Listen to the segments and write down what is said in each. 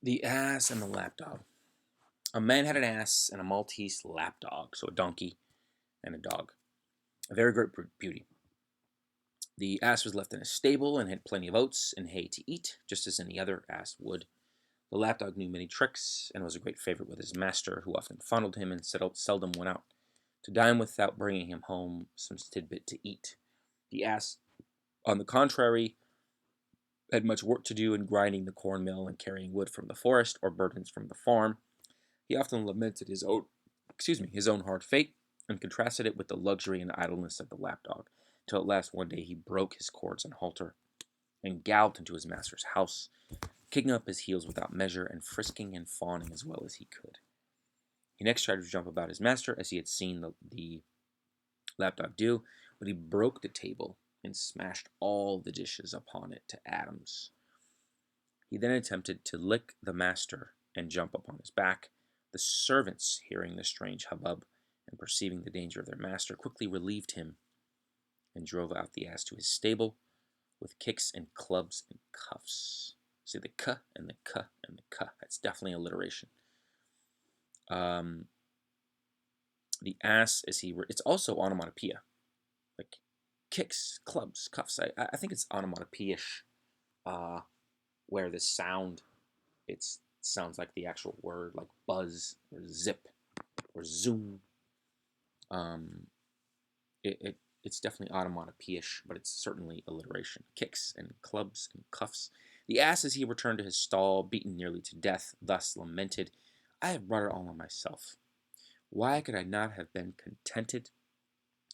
The Ass and the Lapdog. A man had an ass and a Maltese lapdog, so a donkey and a dog. A very great beauty. The ass was left in a stable and had plenty of oats and hay to eat, just as any other ass would. The lapdog knew many tricks and was a great favorite with his master, who often fondled him and seldom went out to dine without bringing him home some tidbit to eat. The ass, on the contrary, had much work to do in grinding the corn mill and carrying wood from the forest or burdens from the farm. He often lamented his own hard fate, and contrasted it with the luxury and idleness of the lapdog, till at last one day he broke his cords and halter, and galloped into his master's house, kicking up his heels without measure, and frisking and fawning as well as he could. He next tried to jump about his master, as he had seen the lapdog do, but he broke the table and smashed all the dishes upon it to atoms. He then attempted to lick the master and jump upon his back. The servants, hearing the strange hubbub and perceiving the danger of their master, quickly relieved him and drove out the ass to his stable with kicks and clubs and cuffs. See the "k" and the "k" and the "k." That's definitely alliteration. The ass, it's also onomatopoeia, like kicks, clubs, cuffs. I think it's onomatopoeia-ish, where the sound it sounds like the actual word, like buzz or zip or zoom. Um, it's definitely onomatopoeia-ish, but it's certainly alliteration. Kicks and clubs and cuffs. The ass, as he returned to his stall, beaten nearly to death, thus lamented, "I have brought it all on myself. Why could I not have been contented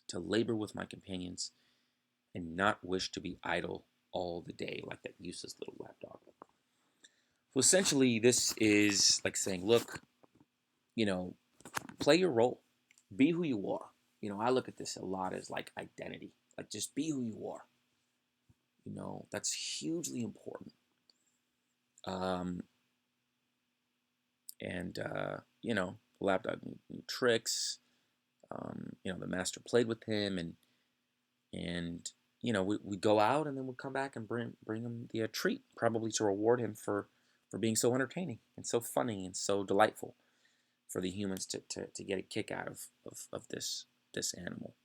to labor with my companions and not wish to be idle all the day like that useless little lapdog?" So essentially, this is like saying, look, you know, play your role, be who you are. I look at this a lot as like identity, like just be who you are. That's hugely important. Um, and Lapdog knew tricks. The master played with him, and we go out, and then we'd come back and bring him the treat, probably to reward him for being so entertaining and so funny and so delightful for the humans to get a kick out of this animal.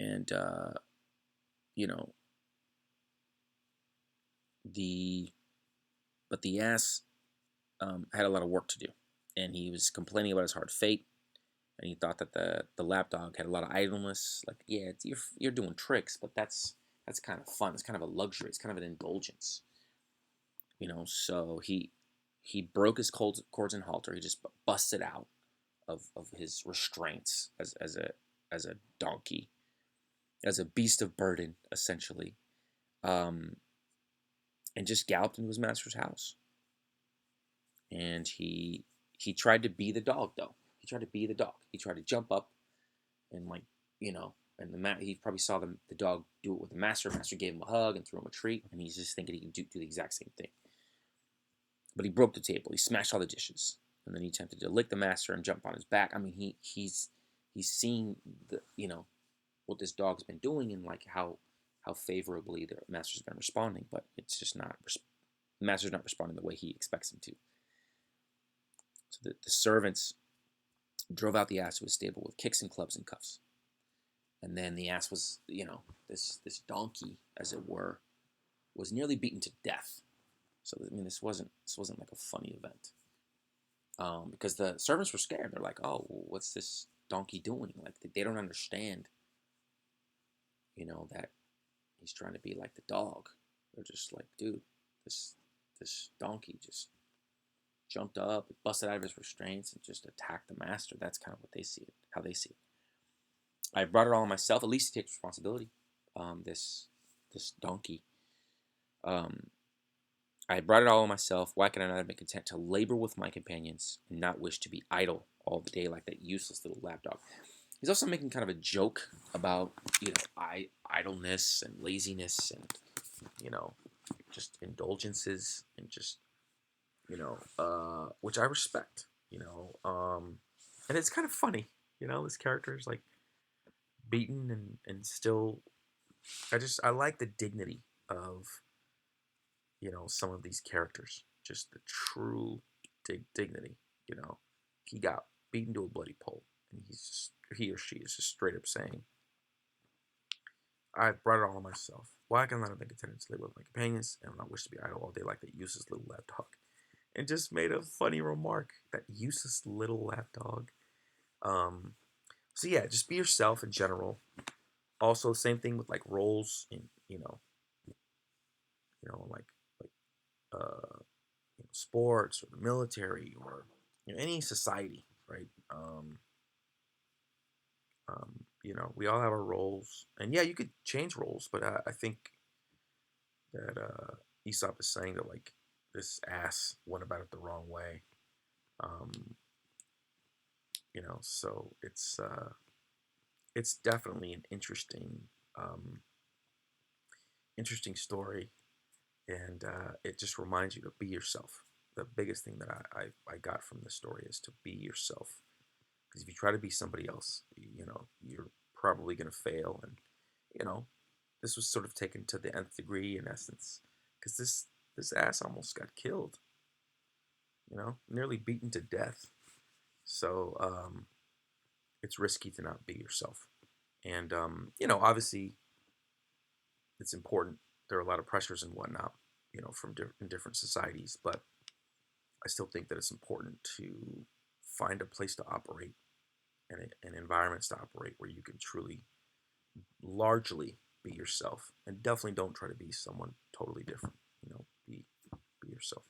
And you know the but the ass had a lot of work to do, and he was complaining about his hard fate, and he thought that the lapdog had a lot of idleness. Like, yeah, you're doing tricks, but that's kind of fun. It's kind of a luxury. It's kind of an indulgence. So he broke his cords and halter. He just busted out of his restraints as a donkey, as a beast of burden, essentially, um, and just galloped into his master's house. And he tried to be the dog, though. He tried to be the dog. He tried to jump up and and he probably saw the dog do it with the master. Master gave him a hug and threw him a treat, and he's just thinking he could do the exact same thing. But he broke the table. He smashed all the dishes, and then he attempted to lick the master and jump on his back. I mean, he's seen what this dog's been doing, and like how favorably the master's been responding, but it's just not. The master's not responding the way he expects him to. So the servants drove out the ass to his stable with kicks and clubs and cuffs. And then the ass was, this donkey, as it were, was nearly beaten to death. So I mean, this wasn't like a funny event, because the servants were scared. They're like, "Oh, what's this donkey doing?" Like they don't understand, that he's trying to be like the dog. They're just like, "Dude, this donkey just jumped up, busted out of his restraints, and just attacked the master." That's kind of what they see it, how they see it. I brought it all on myself. At least he takes responsibility. This donkey. I brought it all on myself. Why can I not have been content to labor with my companions and not wish to be idle all the day like that useless little lapdog? He's also making kind of a joke about idleness and laziness and just indulgences and just which I respect. And it's kind of funny. This character is like beaten and still. I like the dignity of some of these characters, just the true dignity. He got beaten to a bloody pulp, and he or she is just straight up saying, "I've brought it all on myself. Why can I not make attendance to live with my companions, and not wish to be idle all day like that useless little lapdog?" And just made a funny remark, that useless little lapdog. Um, so yeah, just be yourself in general. Also, same thing with like roles in like uh, sports or the military or any society, right? We all have our roles, and yeah, you could change roles, but I think that Aesop is saying that like this ass went about it the wrong way. Um, so it's definitely an um, interesting story, and it just reminds you to be yourself. The biggest thing that I got from this story is to be yourself. Because if you try to be somebody else, you're probably going to fail. And, you know, this was sort of taken to the nth degree in essence. Because this ass almost got killed, nearly beaten to death. So it's risky to not be yourself. And, obviously it's important. There are a lot of pressures and whatnot, from in different societies. But I still think that it's important to find a place to operate and environments to operate where you can truly, largely be yourself, and definitely don't try to be someone totally different. Be yourself.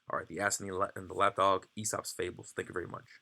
All right, the Ass and the Lapdog, Aesop's Fables. Thank you very much.